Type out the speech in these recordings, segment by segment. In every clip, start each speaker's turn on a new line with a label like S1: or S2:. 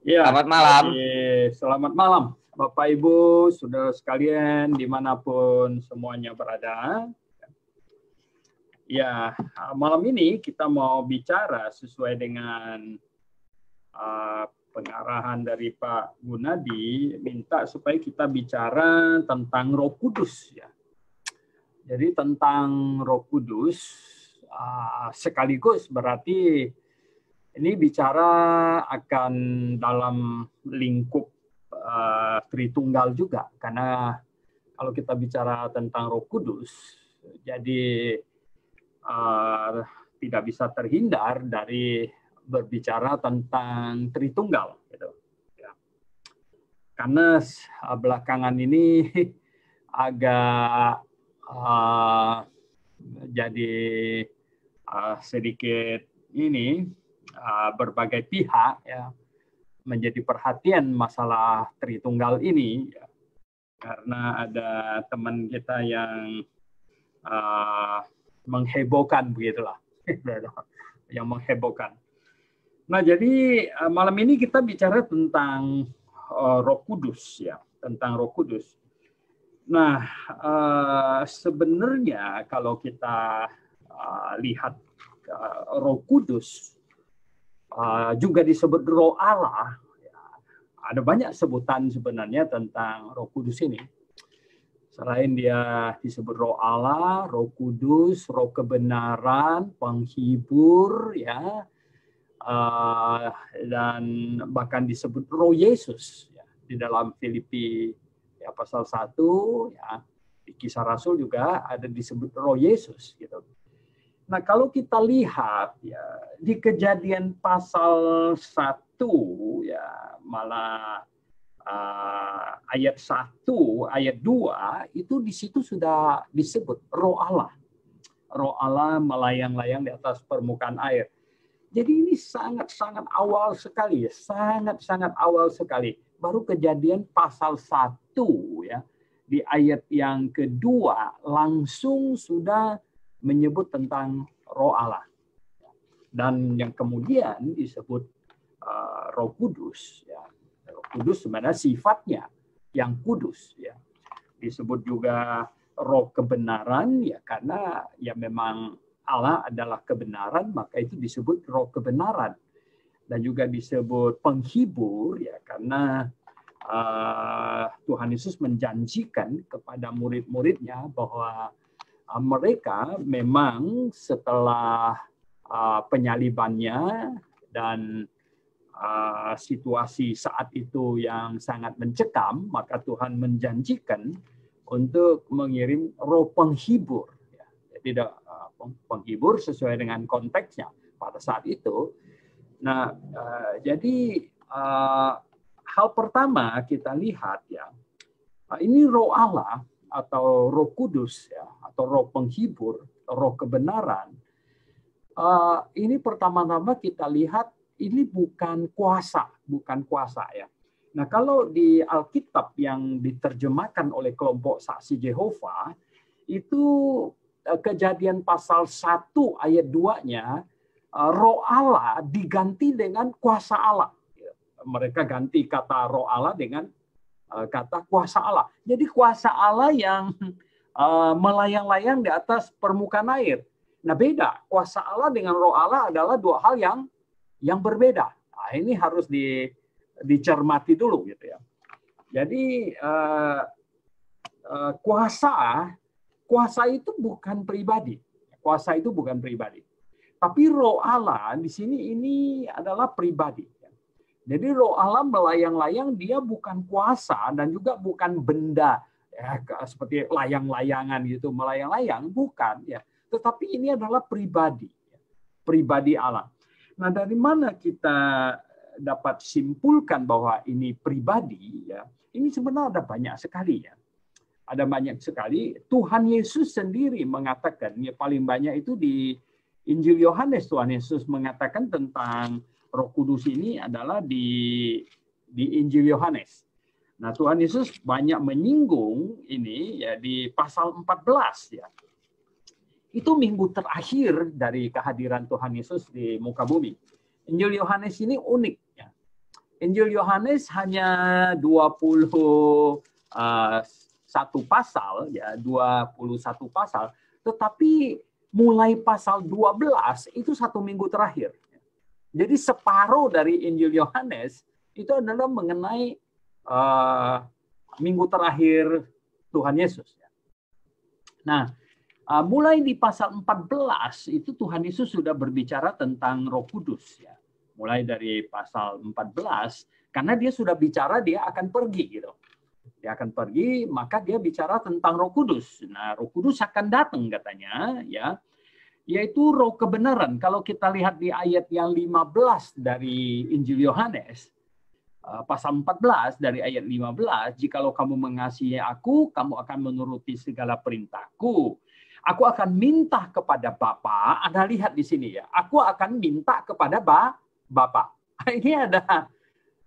S1: Ya,
S2: Selamat malam.
S1: selamat malam Bapak Ibu, saudara sekalian dimanapun semuanya berada. Ya, malam ini kita mau bicara sesuai dengan pengarahan dari Pak Gunadi, minta supaya kita bicara tentang Roh Kudus. Ya. Jadi tentang Roh Kudus sekaligus berarti ini bicara akan dalam lingkup Tritunggal juga, karena kalau kita bicara tentang Roh Kudus, jadi tidak bisa terhindar dari berbicara tentang Tritunggal, gitu. Ya. Karena belakangan ini agak jadi sedikit ini berbagai pihak ya menjadi perhatian masalah Tritunggal ini ya. Karena ada teman kita yang menghebohkan begitulah yang menghebohkan. Nah, jadi malam ini kita bicara tentang Roh Kudus ya, tentang Roh Kudus. Nah, sebenarnya kalau kita lihat Roh Kudus juga disebut Roh Allah. Ada banyak sebutan sebenarnya tentang Roh Kudus ini. Selain dia disebut Roh Allah, Roh Kudus, Roh kebenaran, penghibur, ya, dan bahkan disebut Roh Yesus ya, di dalam Filipi ya, pasal 1 ya, di Kisah Rasul juga ada disebut Roh Yesus gitu. Nah, kalau kita lihat ya di Kejadian pasal 1 ya, malah ayat 1, ayat 2 itu di situ sudah disebut Roh Allah. Roh Allah melayang-layang di atas permukaan air. Jadi ini sangat-sangat awal sekali ya, sangat-sangat awal sekali. Baru Kejadian pasal 1 ya, di ayat yang kedua langsung sudah menyebut tentang Roh Allah. Dan yang kemudian disebut Roh Kudus ya. Roh Kudus sebenarnya sifatnya yang kudus ya. Disebut juga Roh kebenaran ya, karena ya memang Allah adalah kebenaran, maka itu disebut Roh kebenaran. Dan juga disebut penghibur ya, karena Tuhan Yesus menjanjikan kepada murid-muridnya bahwa mereka memang setelah penyalibannya dan situasi saat itu yang sangat mencekam, maka Tuhan menjanjikan untuk mengirim Roh penghibur. Tidak penghibur sesuai dengan konteksnya pada saat itu. Nah, jadi hal pertama kita lihat ya, ini Roh Allah atau Roh Kudus ya, atau Roh penghibur, Roh kebenaran. Ini pertama-tama kita lihat ini bukan kuasa ya. Nah, kalau di Alkitab yang diterjemahkan oleh kelompok Saksi Yehova itu Kejadian pasal 1 ayat 2-nya Roh Allah diganti dengan kuasa Allah. Mereka ganti kata Roh Allah dengan kata kuasa Allah. Jadi kuasa Allah yang melayang-layang di atas permukaan air. Nah, beda. Kuasa Allah dengan Roh Allah adalah dua hal yang berbeda. Nah, ini harus dicermati dulu gitu ya. Jadi kuasa itu bukan pribadi. Kuasa itu bukan pribadi. Tapi Roh Allah di sini ini adalah pribadi. Jadi Roh Allah melayang-layang, dia bukan kuasa dan juga bukan benda ya, seperti layang-layangan gitu, melayang-layang, bukan ya. Tetapi ini adalah pribadi, pribadi Allah. Nah, dari mana kita dapat simpulkan bahwa ini pribadi ya? Ini sebenarnya ada banyak sekali ya. Ada banyak sekali. Tuhan Yesus sendiri mengatakan, ya paling banyak itu di Injil Yohanes, Tuhan Yesus mengatakan tentang Roh Kudus ini adalah di Injil Yohanes. Nah, Tuhan Yesus banyak menyinggung ini ya di pasal 14 ya. Itu minggu terakhir dari kehadiran Tuhan Yesus di muka bumi. Injil Yohanes ini unik ya. Injil Yohanes hanya 21 pasal, ya 21 pasal, tetapi mulai pasal 12 itu 1 minggu terakhir. Jadi separuh dari Injil Yohanes itu adalah mengenai minggu terakhir Tuhan Yesus. Nah, mulai di pasal 14 itu Tuhan Yesus sudah berbicara tentang Roh Kudus, ya. Mulai dari pasal 14, karena dia sudah bicara dia akan pergi gitu. Dia akan pergi, maka dia bicara tentang Roh Kudus. Nah, Roh Kudus akan datang katanya, ya. Yaitu roh kebenaran. Kalau kita lihat di ayat yang 15 dari Injil Yohanes, pasal 14 dari ayat 15, jikalau kamu mengasihi aku, kamu akan menuruti segala perintahku. Aku akan minta kepada Bapa. Anda lihat di sini ya. Aku akan minta kepada Bapa. Ini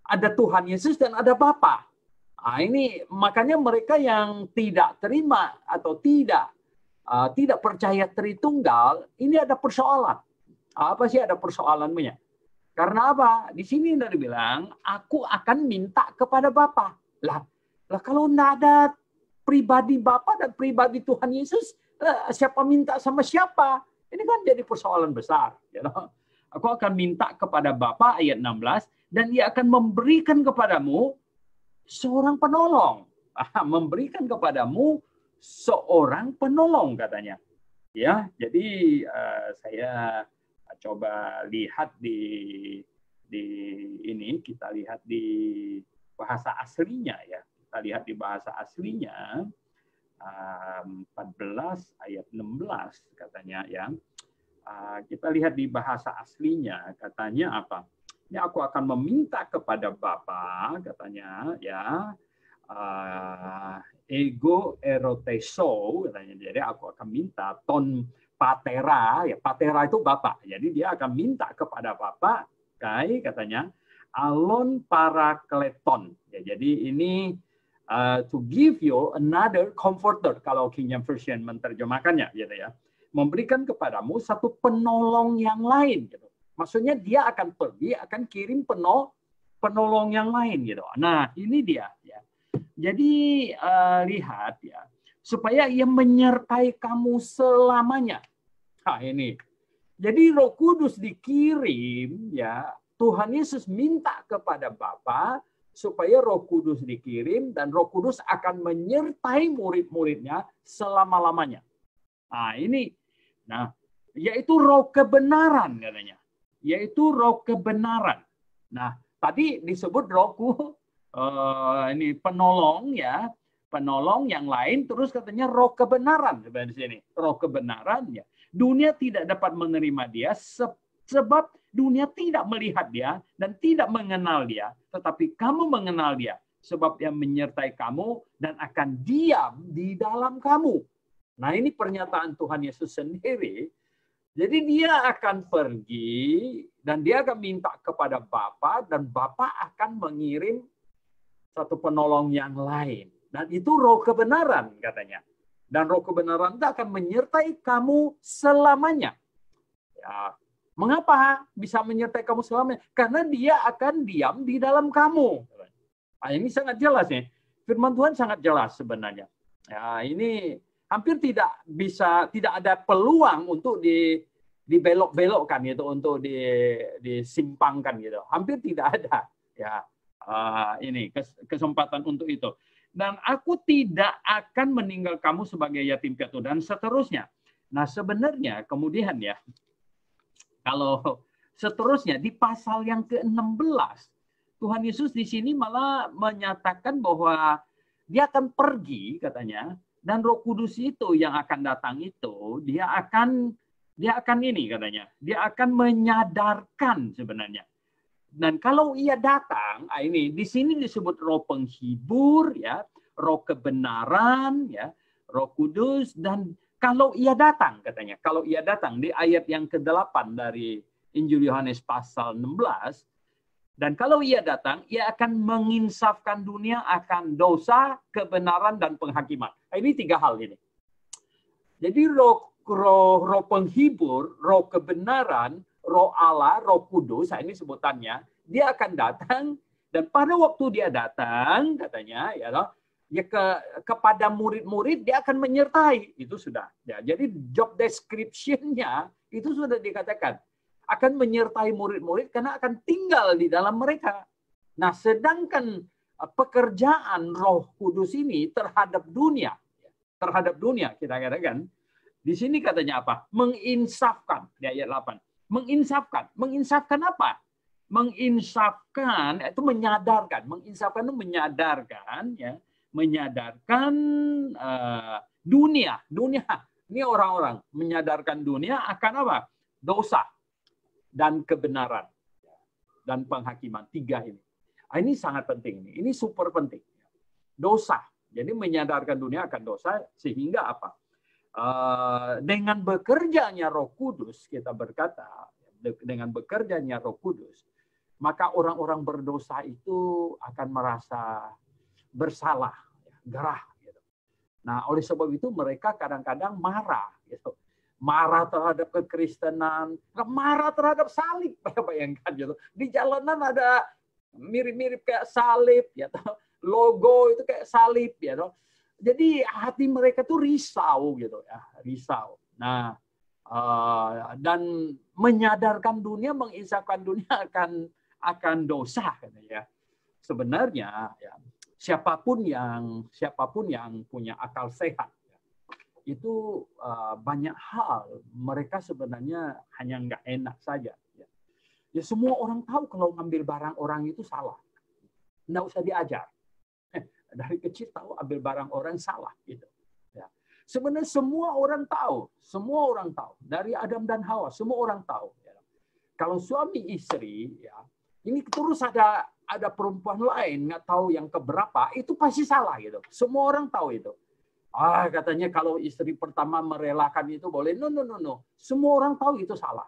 S1: ada Tuhan Yesus dan ada Bapa. Nah, ini makanya mereka yang tidak terima atau tidak percaya Tritunggal, ini ada persoalan. Apa sih ada persoalannya? Karena apa? Di sini Anda bilang, aku akan minta kepada Bapa. Lah kalau tidak ada pribadi Bapa dan pribadi Tuhan Yesus, siapa minta sama siapa? Ini kan jadi persoalan besar. You know? Aku akan minta kepada Bapa, ayat 16, dan dia akan memberikan kepadamu seorang penolong. Memberikan kepadamu seorang penolong katanya. Ya, jadi saya coba lihat di ini, kita lihat di bahasa aslinya ya. Kita lihat di bahasa aslinya 14 ayat 16 katanya ya. Kita lihat di bahasa aslinya katanya apa? Ini aku akan meminta kepada Bapa katanya ya. Ego eroteso katanya. Jadi aku akan minta ton patera, ya patera itu Bapa. Jadi dia akan minta kepada Bapa katanya alon parakleton. Ya, jadi ini to give you another comforter kalau King James Version menerjemahkannya gitu ya. Memberikan kepadamu satu penolong yang lain gitu. Maksudnya dia akan pergi akan kirim penolong yang lain gitu. Nah, ini dia ya. Jadi lihat ya, supaya ia menyertai kamu selamanya. Nah, ini. Jadi Roh Kudus dikirim ya, Tuhan Yesus minta kepada Bapa supaya Roh Kudus dikirim dan Roh Kudus akan menyertai murid-muridnya selama-lamanya. Nah, ini. Nah, yaitu roh kebenaran katanya. Yaitu roh kebenaran. Nah, tadi disebut rohku ini penolong ya, penolong yang lain, terus katanya roh kebenaran di sini. Roh kebenaran ya. Dunia tidak dapat menerima dia sebab dunia tidak melihat dia dan tidak mengenal dia, tetapi kamu mengenal dia sebab dia menyertai kamu dan akan diam di dalam kamu. Nah, ini pernyataan Tuhan Yesus sendiri. Jadi dia akan pergi dan dia akan minta kepada Bapa dan Bapa akan mengirim satu penolong yang lain. Dan itu roh kebenaran katanya. Dan roh kebenaran itu akan menyertai kamu selamanya. Ya, mengapa bisa menyertai kamu selamanya? Karena dia akan diam di dalam kamu. Nah, ini sangat jelas ya. Firman Tuhan sangat jelas sebenarnya. Ya, ini hampir tidak ada peluang untuk dibelok-belokkan gitu, untuk disimpangkan gitu. Hampir tidak ada ya ini kesempatan untuk itu. Dan aku tidak akan meninggal kamu sebagai yatim piatu dan seterusnya. Nah, sebenarnya kemudian ya, kalau seterusnya di pasal yang ke-16 Tuhan Yesus di sini malah menyatakan bahwa dia akan pergi katanya. Dan Roh Kudus itu yang akan datang itu, dia akan ini katanya, dia akan menyadarkan sebenarnya. Dan kalau ia datang, ini di sini disebut Roh Penghibur, ya, Roh Kebenaran, ya, Roh Kudus. Dan kalau ia datang katanya, kalau ia datang di ayat yang ke-8 dari Injil Yohanes pasal 16. Dan kalau ia datang, ia akan menginsafkan dunia akan dosa, kebenaran, dan penghakiman. Ini 3 hal ini. Jadi roh penghibur, roh kebenaran, roh Allah, roh kudus, ini sebutannya, dia akan datang Dan pada waktu dia datang, katanya, ya, kepada murid-murid dia akan menyertai. Itu sudah. Ya, jadi job description-nya itu sudah dikatakan. Akan menyertai murid-murid karena akan tinggal di dalam mereka. Nah, sedangkan pekerjaan Roh Kudus ini terhadap dunia kita katakan, di sini katanya apa? Menginsafkan, di ayat 8. Menginsafkan apa? Menginsafkan itu menyadarkan. Menginsafkan itu menyadarkan, ya, menyadarkan dunia. Ini orang-orang menyadarkan dunia akan apa? Dosa dan kebenaran dan penghakiman. 3 ini. Ini sangat penting. Ini super penting. Dosa. Jadi menyadarkan dunia akan dosa sehingga apa? Dengan bekerjanya Roh Kudus, kita berkata, dengan bekerjanya Roh Kudus, maka orang-orang berdosa itu akan merasa bersalah, gerah. Gitu. Nah, oleh sebab itu mereka kadang-kadang marah. Gitu. Marah terhadap kekristenan, marah terhadap salib. Bayangkan gitu. Di jalanan ada mirip-mirip kayak salib, ya, logo itu kayak salib, ya. Jadi hati mereka tuh risau gitu, ya, risau. Nah, dan menyadarkan dunia, menginsafkan dunia akan dosa, ya. Sebenarnya, ya, siapapun yang punya akal sehat, itu banyak hal mereka sebenarnya hanya nggak enak saja. Ya semua orang tahu kalau ngambil barang orang itu salah, nggak usah diajar. Dari kecil tahu ambil barang orang salah, gitu. Ya. Sebenarnya semua orang tahu dari Adam dan Hawa semua orang tahu. Ya. Kalau suami istri, ya ini terus ada perempuan lain nggak tahu yang keberapa, itu pasti salah gitu. Semua orang tahu itu. Katanya kalau istri pertama merelakan itu boleh. No. Semua orang tahu itu salah.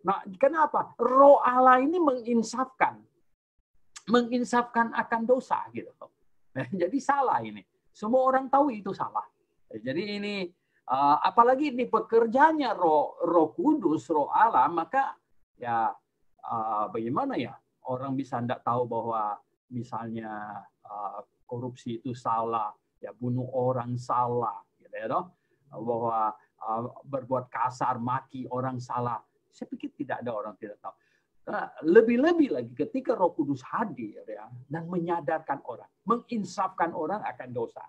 S1: Nah, kenapa? Roh Allah ini menginsafkan akan dosa gitu. Jadi salah ini. Semua orang tahu itu salah. Jadi ini apalagi di pekerjaannya Roh Kudus, Roh Allah, maka ya bagaimana ya orang bisa tidak tahu bahwa misalnya korupsi itu salah. Ya, bunuh orang salah, gitu ya, bahwa berbuat kasar, maki orang salah. Saya pikir tidak ada orang tidak tahu. Lebih-lebih lagi ketika Roh Kudus hadir, ya, dan menyadarkan orang, menginsafkan orang akan dosa.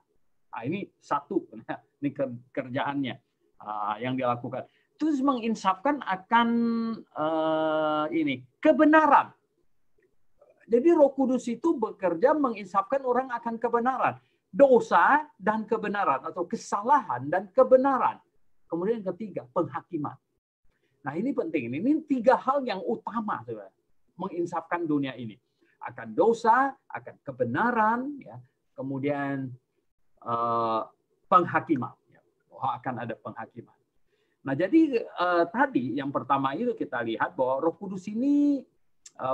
S1: Ini satu, ini kerjaannya yang dilakukan. Terus menginsafkan akan kebenaran. Jadi Roh Kudus itu bekerja menginsafkan orang akan kebenaran. Dosa dan kebenaran, atau kesalahan dan kebenaran. Kemudian yang ketiga, penghakiman. Nah, ini penting. Ini 3 hal yang utama, saudara, menginsafkan dunia ini. Akan dosa, akan kebenaran, ya. Kemudian penghakiman. Ya. Akan ada penghakiman. Nah, jadi tadi yang pertama itu kita lihat bahwa Roh Kudus ini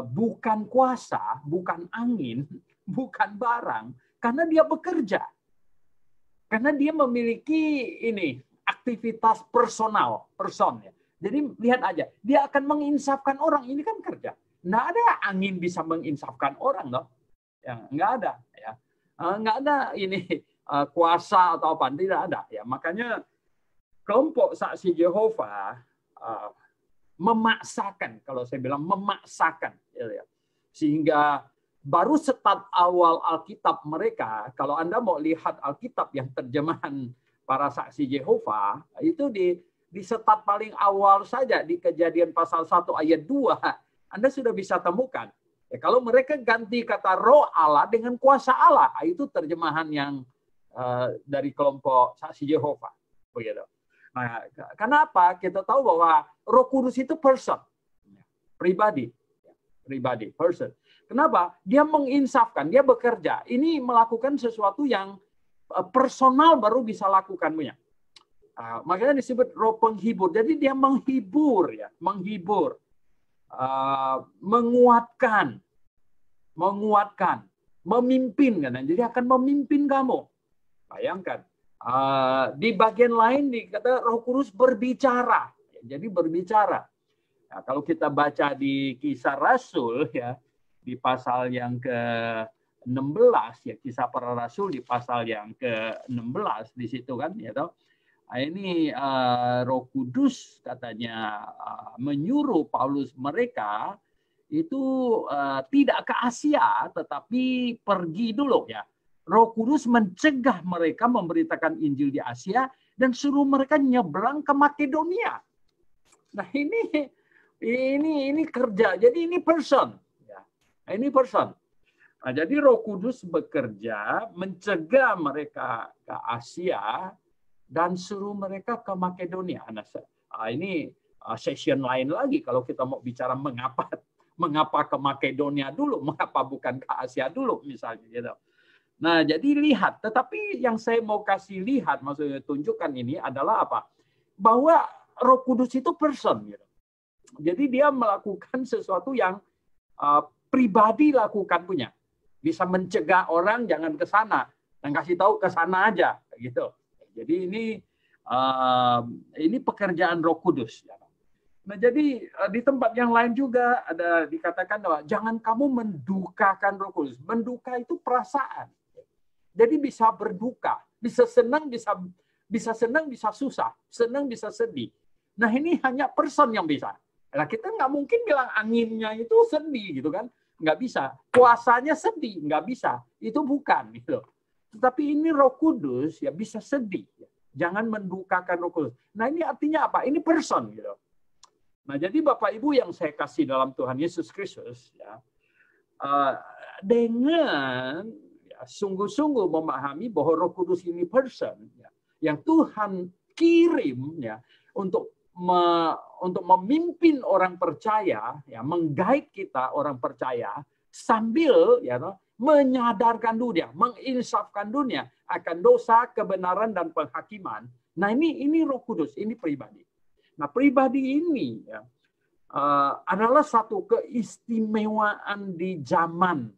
S1: bukan kuasa, bukan angin, bukan barang, karena dia bekerja. Karena dia memiliki aktivitas person ya. Jadi lihat aja, dia akan menginsafkan orang, ini kan kerja. Nggak ada angin bisa menginsafkan orang loh. Ya, nggak ada ya. Nggak ada kuasa atau apa, tidak ada ya. Makanya kelompok saksi Yehova memaksakan, kalau saya bilang memaksakan ya. Sehingga baru start awal Alkitab mereka, kalau Anda mau lihat Alkitab yang terjemahan para saksi Yehova, itu di start paling awal saja, di Kejadian pasal 1 ayat 2, Anda sudah bisa temukan. Ya, kalau mereka ganti kata Roh Allah dengan kuasa Allah, itu terjemahan yang dari kelompok saksi Yehova. Begitu. Nah, kenapa? Kita tahu bahwa Roh Kudus itu person, pribadi, person. Kenapa? Dia menginsafkan, dia bekerja. Ini melakukan sesuatu yang personal baru bisa lakukan punya. Makanya disebut roh penghibur. Jadi dia menghibur, ya, menguatkan, memimpin kan. Jadi akan memimpin kamu. Bayangkan. Di bagian lain dikata Roh Kudus berbicara. Jadi berbicara. Nah, kalau kita baca di Kisah Rasul, ya, di pasal yang ke-16 ya, Kisah Para Rasul di pasal yang ke-16 di situ kan ya toh. Ini Roh Kudus katanya menyuruh Paulus mereka itu tidak ke Asia tetapi pergi dulu ya. Roh Kudus mencegah mereka memberitakan Injil di Asia dan suruh mereka nyebrang ke Makedonia. Nah, ini kerja. Jadi ini person ya. Ini person. Nah, jadi Roh Kudus bekerja mencegah mereka ke Asia dan suruh mereka ke Makedonia. Nah, ini session lain lagi kalau kita mau bicara mengapa ke Makedonia dulu, mengapa bukan ke Asia dulu misalnya gitu. Nah, jadi lihat, tetapi yang saya mau kasih lihat, maksudnya tunjukkan ini adalah apa? Bahwa Roh Kudus itu person gitu. Jadi dia melakukan sesuatu yang pribadi lakukan punya. Bisa mencegah orang jangan ke sana dan kasih tahu ke sana aja gitu. Jadi ini pekerjaan Roh Kudus. Nah, jadi di tempat yang lain juga ada dikatakan bahwa jangan kamu mendukakan Roh Kudus. Menduka itu perasaan. Jadi bisa berduka, bisa senang, bisa senang, bisa susah, senang, bisa sedih. Nah, ini hanya person yang bisa. Nah, kita nggak mungkin bilang anginnya itu sedih gitu kan, nggak bisa. Puasanya sedih, nggak bisa. Itu bukan gitu. Tetapi ini Roh Kudus ya bisa sedih. Jangan mendukakan Roh Kudus. Nah, ini artinya apa? Ini person gitu. Nah, jadi Bapak Ibu yang saya kasih dalam Tuhan Yesus Kristus ya, dengan sungguh-sungguh memahami bahwa Roh Kudus ini person ya, yang Tuhan kirim ya untuk memimpin orang percaya ya, menggait kita orang percaya sambil ya menyadarkan dunia, menginsafkan dunia akan dosa, kebenaran dan penghakiman. Nah, ini Roh Kudus, ini pribadi. Nah, pribadi ini ya, adalah satu keistimewaan di zaman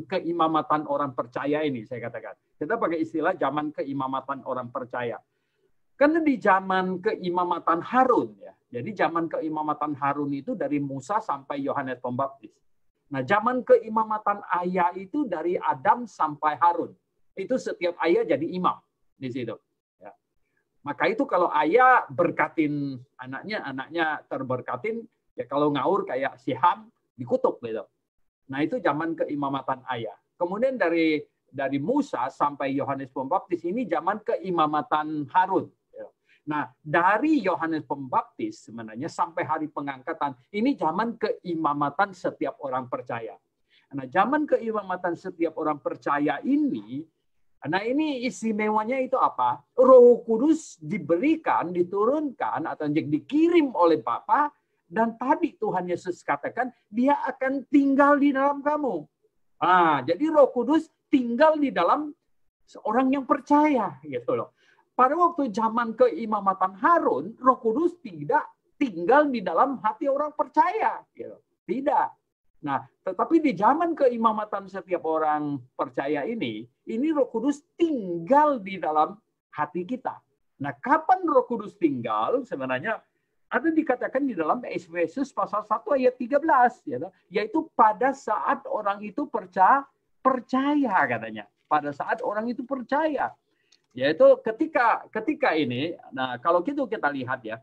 S1: keimamatan orang percaya ini, saya katakan. Kita pakai istilah zaman keimamatan orang percaya. Karena di zaman keimamatan Harun, ya. Jadi zaman keimamatan Harun itu dari Musa sampai Yohanes Pembaptis. Nah, zaman keimamatan ayah itu dari Adam sampai Harun. Itu setiap ayah jadi imam di situ. Ya. Maka itu kalau ayah berkatin anaknya, anaknya terberkatin, ya kalau ngaur kayak si Ham dikutuk gitu. Nah, itu zaman keimamatan ayah. Kemudian dari Musa sampai Yohanes Pembaptis ini zaman keimamatan Harun. Nah, dari Yohanes Pembaptis sebenarnya sampai hari pengangkatan ini zaman keimamatan setiap orang percaya. Nah, zaman keimamatan setiap orang percaya ini, nah ini istimewanya itu apa? Roh Kudus diberikan, diturunkan atau dikirim oleh Bapa. Dan tadi Tuhan Yesus katakan, dia akan tinggal di dalam kamu. Jadi Roh Kudus tinggal di dalam seorang yang percaya. Gitu loh. Pada waktu zaman keimamatan Harun, Roh Kudus tidak tinggal di dalam hati orang percaya. Gitu. Tidak. Nah, tetapi di zaman keimamatan setiap orang percaya ini Roh Kudus tinggal di dalam hati kita. Nah, kapan Roh Kudus tinggal? Sebenarnya ada dikatakan di dalam Efesus pasal 1 ayat 13, yaitu pada saat orang itu percaya katanya. Pada saat orang itu percaya. Yaitu ketika ini, nah kalau gitu kita lihat ya,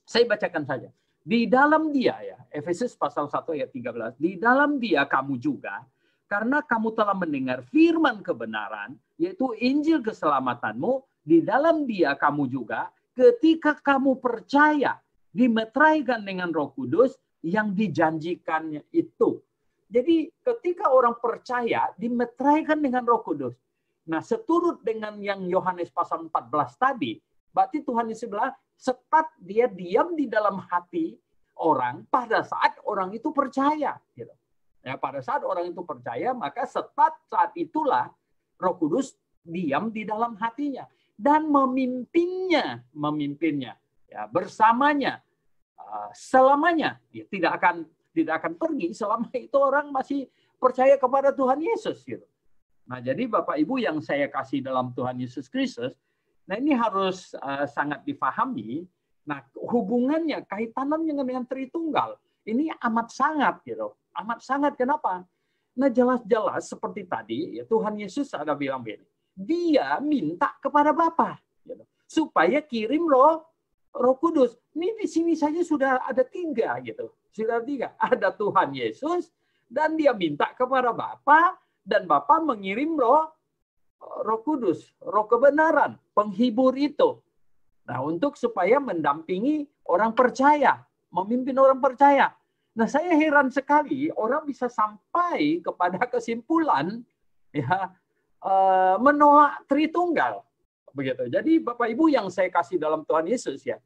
S1: saya bacakan saja. Di dalam dia ya, Efesus pasal 1 ayat 13, di dalam dia kamu juga, karena kamu telah mendengar firman kebenaran, yaitu Injil keselamatanmu, di dalam dia kamu juga, ketika kamu percaya, dimeteraikan dengan Roh Kudus yang dijanjikannya itu. Jadi ketika orang percaya, dimeteraikan dengan Roh Kudus. Nah, seturut dengan yang Yohanes pasal 14 tadi, berarti Tuhan Yesus bilang, setat dia diam di dalam hati orang pada saat orang itu percaya. Gitu. Ya, pada saat orang itu percaya, maka setat saat itulah Roh Kudus diam di dalam hatinya. Dan memimpinnya ya, bersamanya selamanya. Ya, tidak akan pergi selama itu orang masih percaya kepada Tuhan Yesus gitu. Nah, jadi Bapak Ibu yang saya kasih dalam Tuhan Yesus Kristus, nah ini harus sangat difahami. Nah, hubungannya, kaitannya dengan Tritunggal. Ini amat sangat gitu. Amat sangat kenapa? Nah, jelas-jelas seperti tadi ya, Tuhan Yesus ada bilang begini. Dia minta kepada Bapa gitu, supaya kirim Roh Kudus. Ini di sini saja sudah ada 3 gitu. Sudah 3. Ada Tuhan Yesus dan dia minta kepada Bapa dan Bapa mengirim Roh Kudus, Roh kebenaran, penghibur itu. Nah, untuk supaya mendampingi orang percaya, memimpin orang percaya. Nah, saya heran sekali orang bisa sampai kepada kesimpulan ya menolak Tritunggal. Begitu. Jadi Bapak Ibu yang saya kasih dalam Tuhan Yesus ya,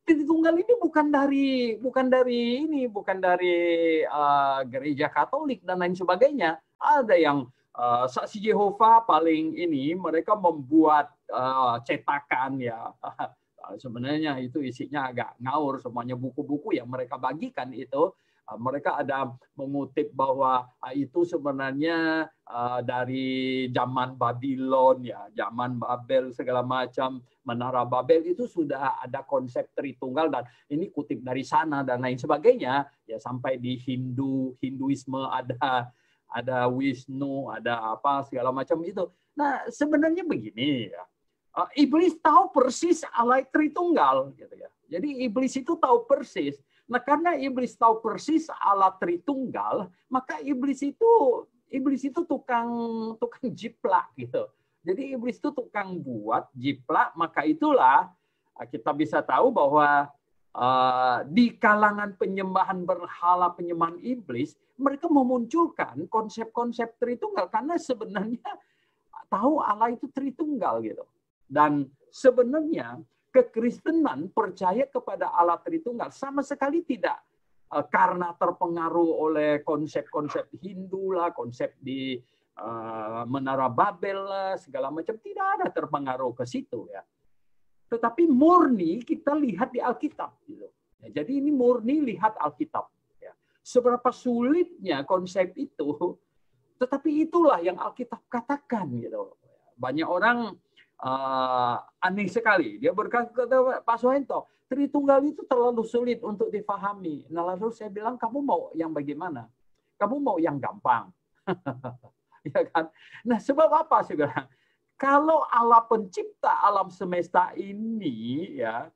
S1: Tritunggal ini bukan dari gereja Katolik dan lain sebagainya. Ada yang saksi Yehova paling ini mereka membuat cetakan ya. Sebenarnya itu isinya agak ngawur, semuanya buku-buku yang mereka bagikan itu. Mereka ada mengutip bahwa itu sebenarnya dari zaman Babylon ya, zaman Babel segala macam, Menara Babel itu sudah ada konsep Tritunggal dan ini kutip dari sana dan lain sebagainya ya, sampai di Hinduisme ada Wisnu, ada apa segala macam itu. Nah, sebenarnya begini ya. Iblis tahu persis Allah Tritunggal gitu ya. Jadi iblis itu tahu persis. Nah, karena iblis tahu persis Allah Tritunggal, maka iblis itu tukang jiplak gitu. Jadi iblis itu tukang buat jiplak, maka itulah kita bisa tahu bahwa di kalangan penyembahan berhala, penyembahan iblis, mereka memunculkan konsep-konsep Tritunggal karena sebenarnya tahu Allah itu Tritunggal gitu. Dan sebenarnya kekristenan percaya kepada Allah Tritunggal sama sekali tidak karena terpengaruh oleh konsep-konsep Hindu lah, konsep di Menara Babel lah, segala macam, tidak ada terpengaruh ke situ ya. Tetapi murni kita lihat di Alkitab gitu. Ya, jadi ini murni lihat Alkitab ya. Seberapa sulitnya konsep itu, tetapi itulah yang Alkitab katakan gitu. Banyak orang aneh sekali. Dia berkata, Pak Soeharto, Tritunggal itu terlalu sulit untuk difahami. Nah, lalu saya bilang, kamu mau yang bagaimana? Kamu mau yang gampang? Ya kan? Nah, sebab apa saya bilang? Kalau Allah pencipta alam semesta ini, ya,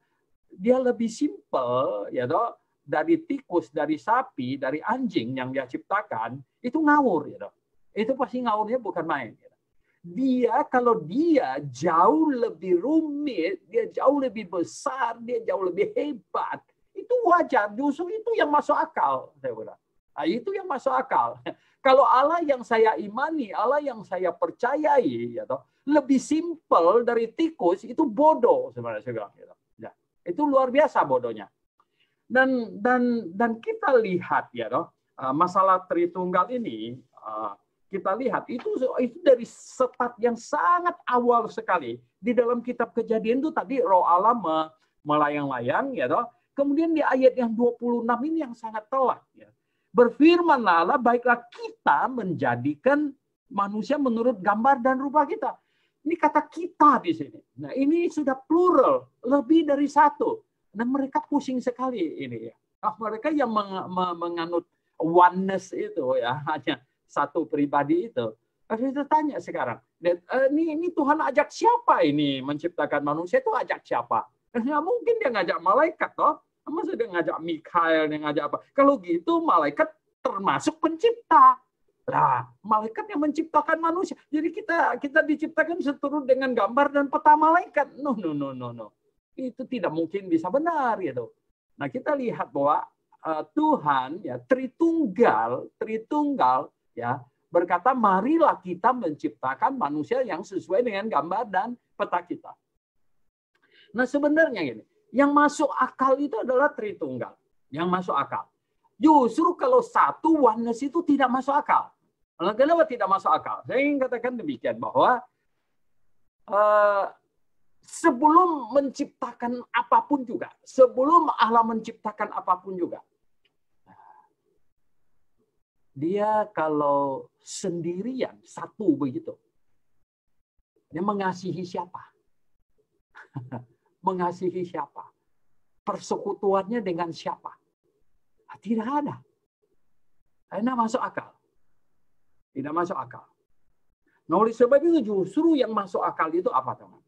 S1: dia lebih simpel, ya toh, dari tikus, dari sapi, dari anjing yang dia ciptakan, itu ngawur, ya toh. Itu pasti ngawurnya bukan main. Ya. Kalau dia jauh lebih rumit, dia jauh lebih besar, dia jauh lebih hebat, itu wajar. Justru itu yang masuk akal, saya bilang. Nah, itu yang masuk akal. Kalau Allah yang saya imani, Allah yang saya percayai, ya toh, lebih simpel dari tikus, itu bodoh sebenarnya saya bilang. Ya, itu luar biasa bodohnya. Dan kita lihat ya toh, masalah Tritunggal ini. Kita lihat itu dari start yang sangat awal sekali di dalam kitab Kejadian itu tadi Roh Allah melayang-layang ya toh. Kemudian di ayat yang 26 ini yang sangat telak ya. Berfirmanlah Allah, baiklah kita menjadikan manusia menurut gambar dan rupa kita. Ini kata kita di sini. Nah, ini sudah plural, lebih dari satu. Nah, mereka pusing sekali ini ya. Mereka yang menganut oneness itu ya, hanya satu pribadi itu. Kita tanya sekarang, ini Tuhan ajak siapa ini menciptakan manusia, itu ajak siapa? Nggak mungkin dia ngajak malaikat, toh. Masa dia ngajak Mikael, dia ngajak apa? Kalau gitu malaikat termasuk pencipta. Nah, malaikat yang menciptakan manusia. Jadi kita diciptakan seturut dengan gambar dan peta malaikat. No. Itu tidak mungkin bisa benar gitu. Nah, kita lihat bahwa Tuhan ya Tritunggal ya berkata, marilah kita menciptakan manusia yang sesuai dengan gambar dan peta kita. Nah, sebenarnya gini, yang masuk akal itu adalah Tritunggal. Yang masuk akal. Justru kalau satu oneness itu tidak masuk akal. Kenapa tidak masuk akal? Saya ingin katakan demikian bahwa sebelum menciptakan apapun juga, sebelum Allah menciptakan apapun juga, dia kalau sendirian, satu begitu, dia mengasihi siapa? Mengasihi siapa? Persekutuannya dengan siapa? Tidak ada. Tidak masuk akal. Tidak masuk akal. Nah, oleh sebab itu justru yang masuk akal itu apa, teman?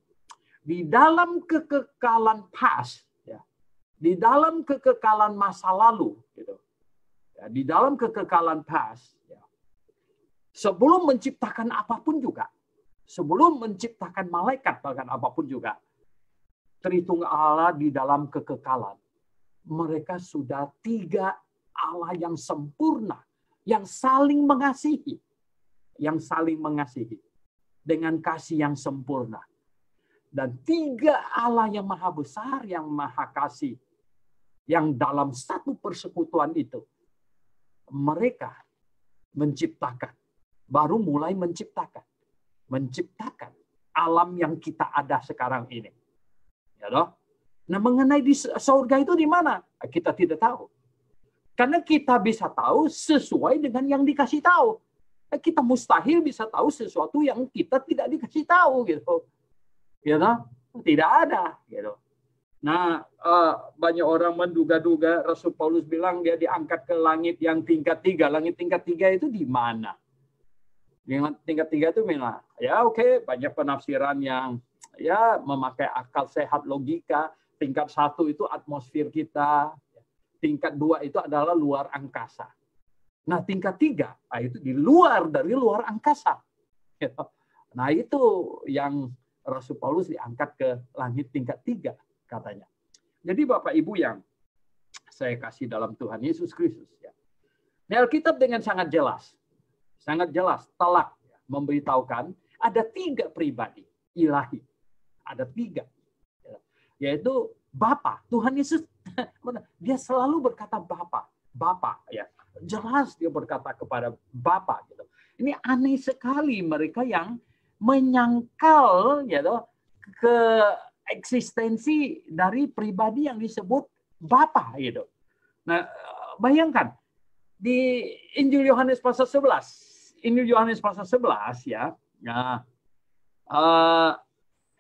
S1: Di dalam kekekalan past, ya, di dalam kekekalan masa lalu, gitu, ya, di dalam kekekalan past, ya, sebelum menciptakan apapun juga, sebelum menciptakan malaikat bahkan apapun juga, Tritunggal Allah di dalam kekekalan, mereka sudah 3 Allah yang sempurna, yang saling mengasihi, dengan kasih yang sempurna. Dan 3 Allah yang maha besar, yang maha kasih, yang dalam satu persekutuan itu, mereka menciptakan, baru mulai menciptakan alam yang kita ada sekarang ini. Ya toh? Nah, mengenai di surga itu di mana? Kita tidak tahu. Karena kita bisa tahu sesuai dengan yang dikasih tahu. Kita mustahil bisa tahu sesuatu yang kita tidak dikasih tahu, gitu. Ya toh? Tidak ada, gitu. Nah, banyak orang menduga-duga Rasul Paulus bilang dia diangkat ke langit yang tingkat 3. Langit tingkat 3 itu di mana? Yang tingkat 3 itu mana? Ya, oke, banyak penafsiran yang ya memakai akal sehat, logika. Tingkat 1 itu atmosfer kita. Tingkat 2 itu adalah luar angkasa. Nah, tingkat 3 itu di luar dari luar angkasa. Nah, itu yang Rasul Paulus diangkat ke langit tingkat 3 katanya. Jadi Bapak Ibu yang saya kasih dalam Tuhan Yesus Kristus, ya. Nah, Alkitab dengan sangat jelas telah memberitahukan ada 3 pribadi ilahi. Ada 3, yaitu Bapa. Tuhan Yesus dia selalu berkata Bapa, ya. Jelas dia berkata kepada Bapa, gitu. Ini aneh sekali mereka yang menyangkal, gitu, ke eksistensi dari pribadi yang disebut Bapa, gitu. Nah, bayangkan di Injil Yohanes pasal 11, ya. Nah,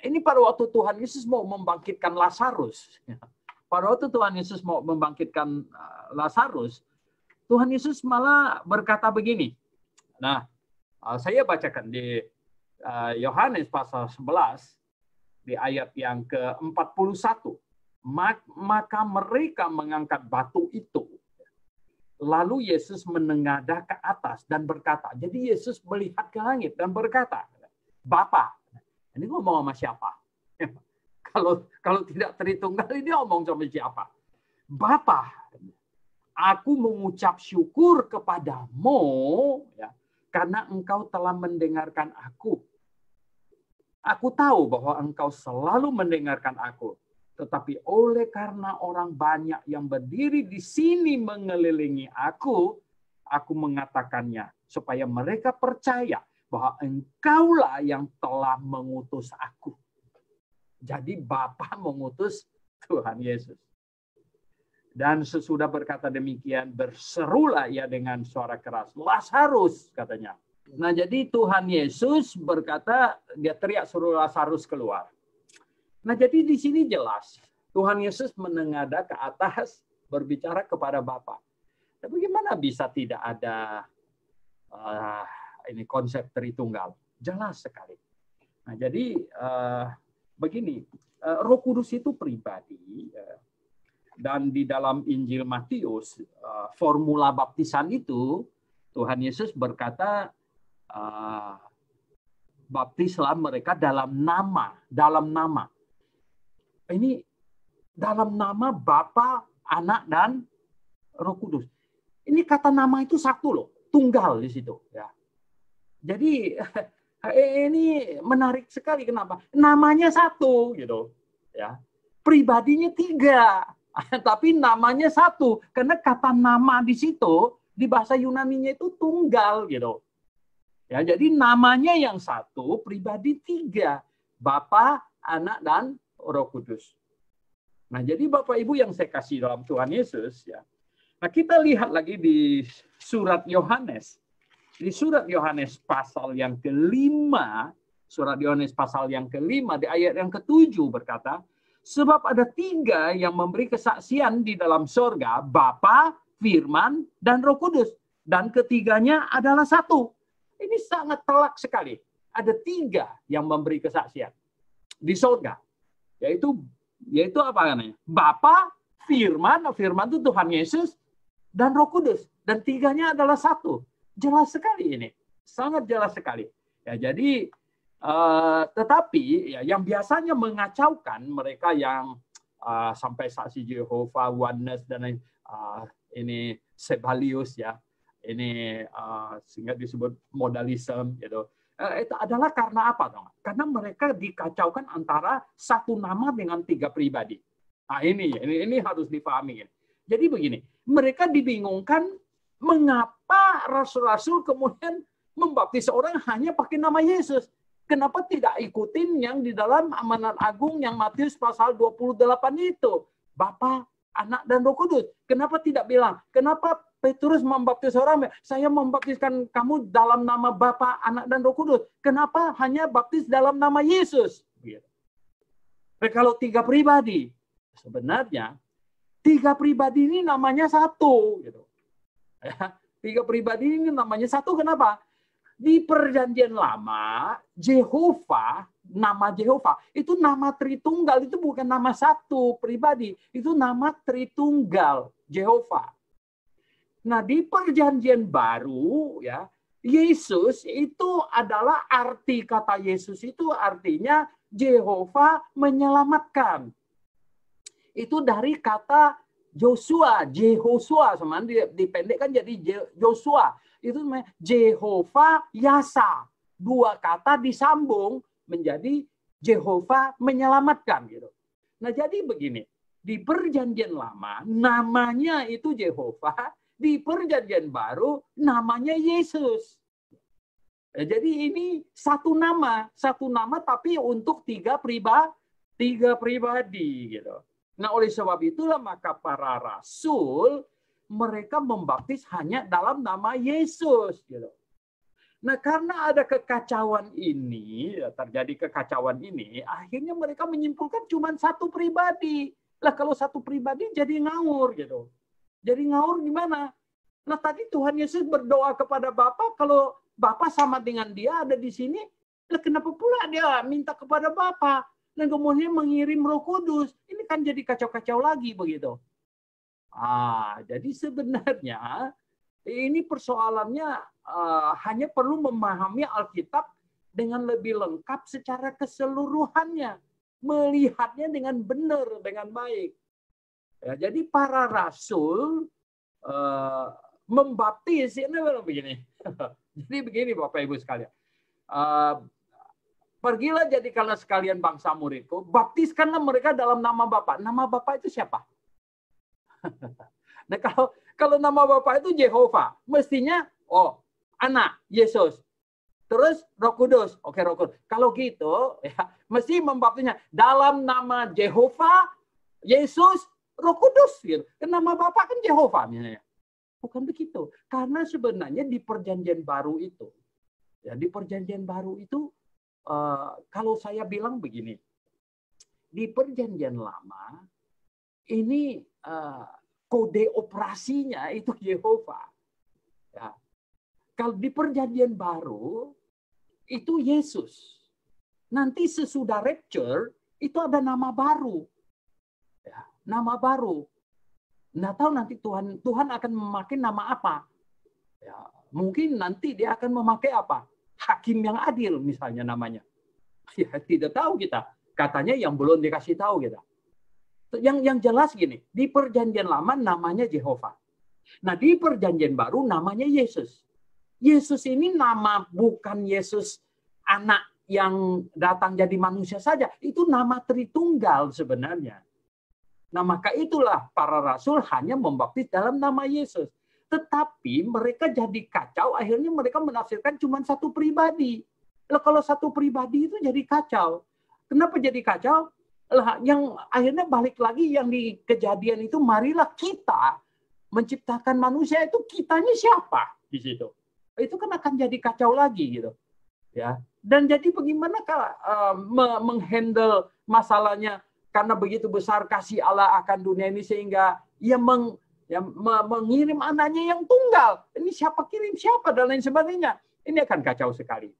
S1: ini pada waktu Tuhan Yesus mau membangkitkan Lazarus. Pada waktu Tuhan Yesus mau membangkitkan Lazarus, Tuhan Yesus malah berkata begini. Nah, saya bacakan di Yohanes pasal 11, di ayat yang ke-41. Maka mereka mengangkat batu itu. Lalu Yesus menengadah ke atas dan berkata. Jadi Yesus melihat ke langit dan berkata, Bapa. Ini ngomong sama siapa? Kalau tidak Tritunggal, ini ngomong sama siapa? Bapa, aku mengucap syukur kepadamu, ya, karena engkau telah mendengarkan aku. Aku tahu bahwa engkau selalu mendengarkan aku. Tetapi oleh karena orang banyak yang berdiri di sini mengelilingi aku mengatakannya supaya mereka percaya bahwa engkaulah yang telah mengutus aku. Jadi Bapa mengutus Tuhan Yesus. Dan sesudah berkata demikian, berserulah ia dengan suara keras, Lazarus, katanya. Nah, jadi Tuhan Yesus berkata, dia teriak suruh Lazarus keluar. Nah, jadi di sini jelas, Tuhan Yesus menengadah ke atas, berbicara kepada Bapa. Tapi bagaimana bisa tidak ada ini konsep Tritunggal? Jelas sekali. Nah, jadi begini, Roh Kudus itu pribadi, dan di dalam Injil Matius, formula baptisan itu, Tuhan Yesus berkata, baptislah mereka dalam nama. Ini dalam nama Bapa, Anak, dan Roh Kudus. Ini kata nama itu satu loh, tunggal di situ. Ya. Jadi ini menarik sekali. Kenapa? Namanya satu, gitu. Ya, pribadinya 3, tapi namanya satu. Karena kata nama di situ di bahasa Yunaninya itu tunggal, gitu. Ya, jadi namanya yang satu, pribadi 3, Bapa, Anak, dan Roh Kudus. Nah, jadi Bapak Ibu yang saya kasih dalam Tuhan Yesus, ya. Nah, kita lihat lagi di surat Yohanes. Di surat Yohanes pasal yang ke-5, di ayat yang ke-7 berkata, sebab ada 3 yang memberi kesaksian di dalam sorga, Bapa, Firman, dan Roh Kudus. Dan ketiganya adalah satu. Ini sangat telak sekali. Ada 3 yang memberi kesaksian di surga. Yaitu apa namanya? Bapa, Firman itu Tuhan Yesus, dan Roh Kudus. Dan 3-nya adalah satu. Jelas sekali ini. Sangat jelas sekali. Ya, jadi tetapi ya, yang biasanya mengacaukan mereka yang sampai saksi Jehovah, Oneness, dan ini Sebalius ya, ini sehingga disebut modalism gitu. Itu adalah karena apa dong? Karena mereka dikacaukan antara satu nama dengan 3 pribadi. Nah, ini harus dipahami. Jadi begini, mereka dibingungkan mengapa rasul-rasul kemudian membaptis orang hanya pakai nama Yesus. Kenapa tidak ikutin yang di dalam amanat agung yang Matius pasal 28 itu? Bapa, Anak, dan Roh Kudus. Kenapa tidak bilang? Kenapa Petrus membaptis orang? Saya membaptiskan kamu dalam nama Bapa, Anak, dan Roh Kudus. Kenapa hanya baptis dalam nama Yesus? Kalau 3 pribadi, sebenarnya 3 pribadi ini namanya satu. 3 pribadi ini namanya satu. Kenapa? Di Perjanjian Lama, Jehovah, nama Jehovah, itu nama Tritunggal, itu bukan nama satu pribadi, itu nama Tritunggal, Jehovah. Nah, di Perjanjian Baru, ya, Yesus itu adalah arti kata Yesus itu artinya Jehovah menyelamatkan. Itu dari kata Joshua, Jehoshua, sebenarnya dipendekkan jadi Joshua. Itu namanya Jehovah Yasa. 2 kata disambung menjadi Jehovah menyelamatkan gitu. Nah, jadi begini, di Perjanjian Lama namanya itu Jehovah, di Perjanjian Baru namanya Yesus. Jadi ini satu nama tapi untuk 3 pribadi gitu. Nah, oleh sebab itulah maka para rasul mereka membaptis hanya dalam nama Yesus gitu. Nah, karena ada kekacauan ini, terjadi kekacauan ini, akhirnya mereka menyimpulkan cuma satu pribadi. Lah, kalau satu pribadi jadi ngawur gitu. Jadi ngawur gimana? Nah, tadi Tuhan Yesus berdoa kepada Bapa, kalau Bapa sama dengan dia ada di sini, lah kenapa pula dia minta kepada Bapa dan kemudian mengirim Roh Kudus? Ini kan jadi kacau-kacau lagi begitu. Jadi sebenarnya ini persoalannya hanya perlu memahami Alkitab dengan lebih lengkap secara keseluruhannya, melihatnya dengan benar, dengan baik. Ya, jadi para rasul membaptis ini begini. Jadi begini Bapak Ibu sekalian. Pergilah jadikanlah sekalian bangsa muridku, baptiskanlah mereka dalam nama Bapa. Nama Bapa itu siapa? Nah, kalau nama Bapa itu Jehovah, mestinya Anak Yesus, terus Roh Kudus. Oke, Roh Kudus. Kalau gitu, ya, mesti membaptisnya dalam nama Jehovah, Yesus, Roh Kudus. Gitu. Nama Bapa kan Jehovah, misalnya. Bukan begitu. Karena sebenarnya di Perjanjian Baru itu, kalau saya bilang begini, di Perjanjian Lama ini kode operasinya itu Yehovah. Ya. Kalau di Perjanjian Baru itu Yesus. Nanti sesudah rapture itu ada nama baru. Ya, nama baru. Nggak tahu nanti Tuhan akan memakai nama apa. Ya, mungkin nanti dia akan memakai apa? Hakim yang adil misalnya namanya. Ya, tidak tahu kita. Katanya yang belum dikasih tahu kita. Yang jelas gini, di Perjanjian Lama namanya Jehovah. Nah, di Perjanjian Baru namanya Yesus. Yesus ini nama bukan Yesus anak yang datang jadi manusia saja. Itu nama Tritunggal sebenarnya. Nah, maka itulah para rasul hanya membaptis dalam nama Yesus. Tetapi mereka jadi kacau, akhirnya mereka menafsirkan cuma satu pribadi. Lah, kalau satu pribadi itu jadi kacau. Kenapa jadi kacau? Yang akhirnya balik lagi yang di Kejadian itu, marilah kita menciptakan manusia, itu kitanya siapa di situ? Itu kan akan jadi kacau lagi gitu. Ya. Dan jadi bagaimana menghandle masalahnya karena begitu besar kasih Allah akan dunia ini sehingga ia yang mengirim anaknya yang tunggal. Ini siapa kirim siapa dan lain sebagainya. Ini akan kacau sekali.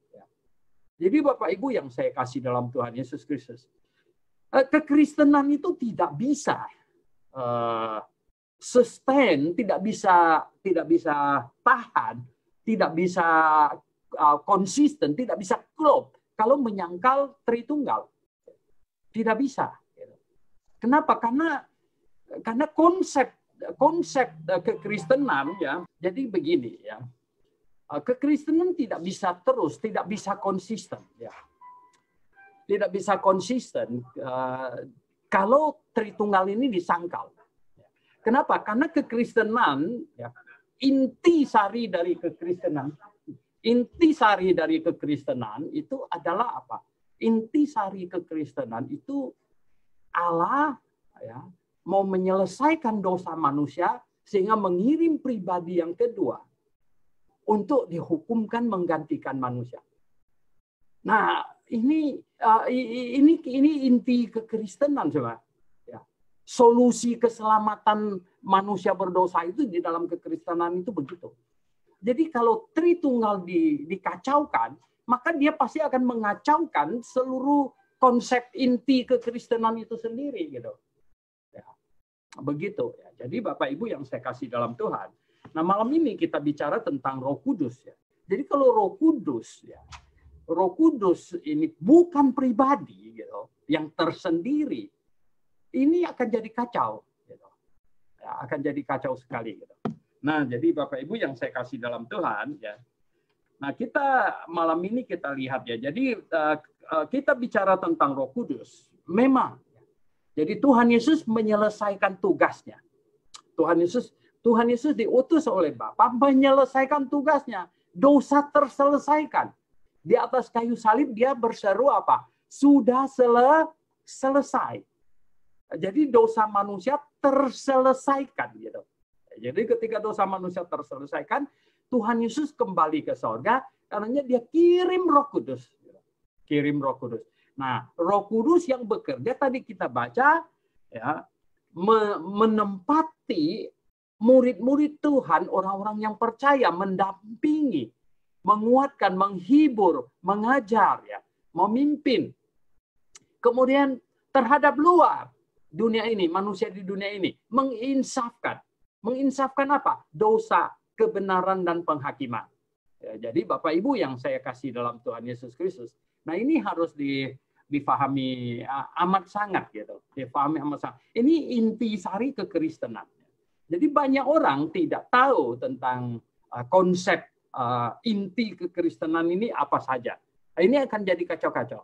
S1: Jadi Bapak Ibu yang saya kasih dalam Tuhan Yesus Kristus, kekristenan itu tidak bisa sustain, tidak bisa tahan, tidak bisa konsisten, tidak bisa klop kalau menyangkal Tritunggal. Tidak bisa. Kenapa? Karena konsep kekristenan ya. Jadi begini ya. Kekristenan tidak bisa terus, tidak bisa konsisten ya. Tidak bisa konsisten kalau Tritunggal ini disangkal. Kenapa? Karena kekristenan ya, inti sari dari kekristenan itu adalah apa? Inti sari kekristenan itu Allah ya, mau menyelesaikan dosa manusia sehingga mengirim pribadi yang kedua untuk dihukumkan menggantikan manusia. Nah, ini inti kekristenan, Saudara. Ya. Solusi keselamatan manusia berdosa itu di dalam kekristenan itu begitu. Jadi kalau Tritunggal dikacaukan, maka dia pasti akan mengacaukan seluruh konsep inti kekristenan itu sendiri, gitu. Ya, begitu. Ya. Jadi Bapak Ibu yang saya kasih dalam Tuhan. Nah malam ini kita bicara tentang Roh Kudus. Ya. Jadi kalau Roh Kudus, ya, Roh Kudus ini bukan pribadi, gitu, yang tersendiri. Ini akan jadi kacau, gitu. Ya, akan jadi kacau sekali, gitu. Nah jadi Bapak Ibu yang saya kasih dalam Tuhan, ya. Nah, kita malam ini kita lihat ya. Jadi kita bicara tentang Roh Kudus. Memang. Jadi Tuhan Yesus menyelesaikan tugasnya. Tuhan Yesus diutus oleh Bapa menyelesaikan tugasnya. Dosa terselesaikan. Di atas kayu salib dia berseru apa? Sudah selesai. Jadi dosa manusia terselesaikan gitu. Jadi ketika dosa manusia terselesaikan, Tuhan Yesus kembali ke sorga, karena dia kirim Roh Kudus. Kirim Roh Kudus. Nah, Roh Kudus yang bekerja tadi kita baca, ya, menempati murid-murid Tuhan, orang-orang yang percaya, mendampingi, menguatkan, menghibur, mengajar, ya, memimpin. Kemudian terhadap luar dunia ini, manusia di dunia ini, menginsafkan. Menginsafkan apa? Dosa, kebenaran dan penghakiman. Ya, jadi Bapak Ibu yang saya kasih dalam Tuhan Yesus Kristus. Nah ini harus difahami amat sangat gitu. Difahami amat sangat. Ini inti sari kekristenan. Jadi banyak orang tidak tahu tentang konsep inti kekristenan ini apa saja. Nah, ini akan jadi kacau-kacau.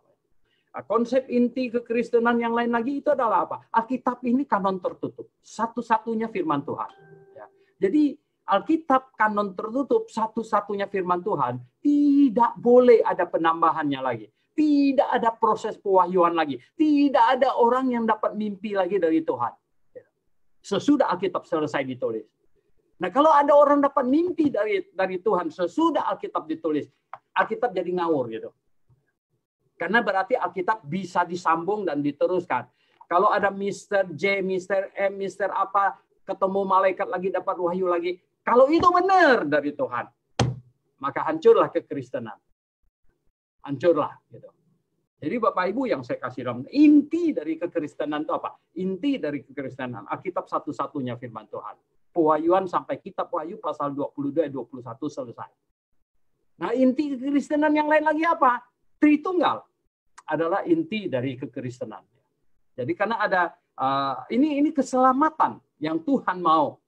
S1: Konsep inti kekristenan yang lain lagi itu adalah apa? Alkitab ini kanon tertutup. Satu-satunya firman Tuhan. Ya. Jadi Alkitab kanon tertutup, satu-satunya firman Tuhan, tidak boleh ada penambahannya lagi. Tidak ada proses pewahyuan lagi. Tidak ada orang yang dapat mimpi lagi dari Tuhan. Sesudah Alkitab selesai ditulis. Nah, kalau ada orang dapat mimpi dari Tuhan sesudah Alkitab ditulis, Alkitab jadi ngawur gitu. Karena berarti Alkitab bisa disambung dan diteruskan. Kalau ada Mr. J, Mr. M, Mr. apa, ketemu malaikat lagi, dapat wahyu lagi, kalau itu benar dari Tuhan, maka hancurlah kekristenan. Hancurlah. Gitu. Jadi Bapak Ibu yang saya kasih dalam, inti dari kekristenan itu apa? Inti dari kekristenan, Alkitab satu-satunya firman Tuhan. Pewahyuan sampai kitab Wahyu pasal 22-21 selesai. Nah inti kekristenan yang lain lagi apa? Tritunggal adalah inti dari kekristenan. Jadi karena ada, ini keselamatan yang Tuhan mau.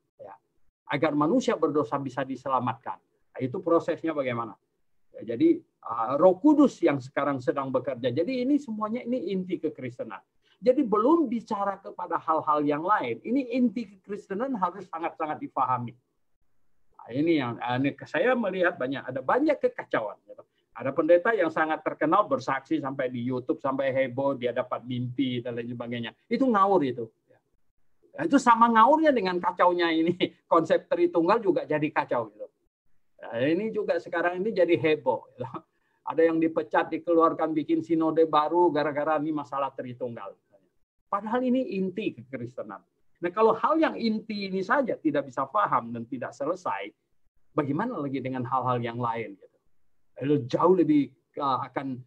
S1: Agar manusia berdosa bisa diselamatkan. Nah, itu prosesnya bagaimana? Ya, jadi Roh Kudus yang sekarang sedang bekerja. Jadi ini semuanya ini inti kekristenan. Jadi belum bicara kepada hal-hal yang lain. Ini inti kekristenan harus sangat-sangat dipahami. Nah, ini yang saya melihat ada banyak kekacauan. Ada pendeta yang sangat terkenal bersaksi sampai di YouTube sampai heboh dia dapat mimpi dan lain sebagainya. Itu ngawur itu. Itu sama ngawurnya dengan kacaunya ini. Konsep Tritunggal juga jadi kacau. Gitu. Nah, ini juga sekarang ini jadi heboh. Gitu. Ada yang dipecat, dikeluarkan, bikin sinode baru gara-gara ini masalah Tritunggal. Padahal ini inti kekristenan. Nah, kalau hal yang inti ini saja tidak bisa paham dan tidak selesai, bagaimana lagi dengan hal-hal yang lain? Gitu. Jauh lebih akan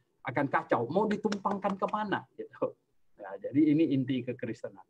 S1: kacau. Mau ditumpangkan kemana? Gitu. Nah, jadi ini inti kekristenan.